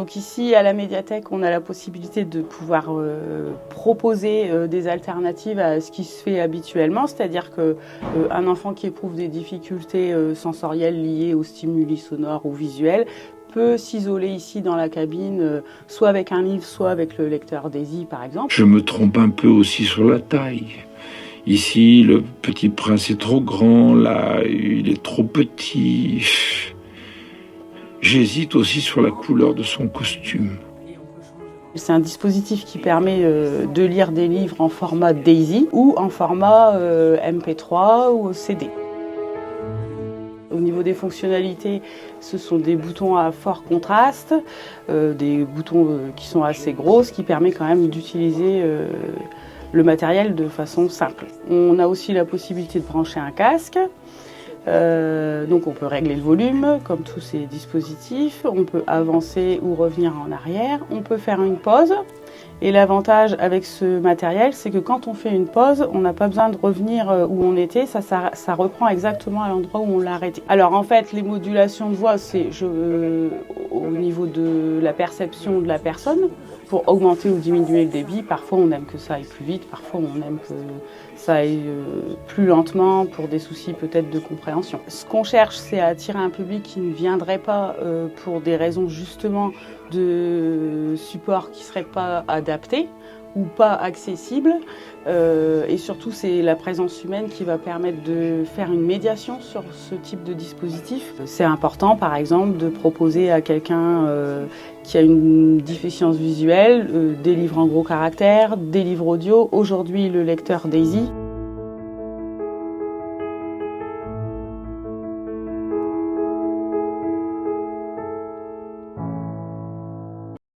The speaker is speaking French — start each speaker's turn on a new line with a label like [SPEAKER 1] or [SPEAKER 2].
[SPEAKER 1] Donc ici, à la médiathèque, on a la possibilité de pouvoir proposer des alternatives à ce qui se fait habituellement, c'est-à-dire qu'un enfant qui éprouve des difficultés sensorielles liées aux stimuli sonores ou visuels peut s'isoler ici dans la cabine, soit avec un livre, soit avec le lecteur Daisy, par exemple.
[SPEAKER 2] Je me trompe un peu aussi sur la taille. Ici, le Petit Prince est trop grand, là, il est trop petit. J'hésite aussi sur la couleur de son costume.
[SPEAKER 1] C'est un dispositif qui permet de lire des livres en format Daisy ou en format MP3 ou CD. Au niveau des fonctionnalités, ce sont des boutons à fort contraste, des boutons qui sont assez gros, ce qui permet quand même d'utiliser le matériel de façon simple. On a aussi la possibilité de brancher un casque, donc on peut régler le volume comme tous ces dispositifs, on peut avancer ou revenir en arrière, on peut faire une pause. Et l'avantage avec ce matériel, c'est que quand on fait une pause, on n'a pas besoin de revenir où on était, ça reprend exactement à l'endroit où on l'a arrêté. Alors en fait, les modulations de voix, c'est au niveau de la perception de la personne. Pour augmenter ou diminuer le débit, parfois on aime que ça aille plus vite, parfois on aime que ça aille plus lentement pour des soucis peut-être de compréhension. Ce qu'on cherche, c'est à attirer un public qui ne viendrait pas pour des raisons justement de support qui ne seraient pas adaptés ou pas accessibles. Et surtout, c'est la présence humaine qui va permettre de faire une médiation sur ce type de dispositif. C'est important, par exemple, de proposer à quelqu'un qui a une déficience visuelle des livres en gros caractères, des livres audio. Aujourd'hui, le lecteur Daisy.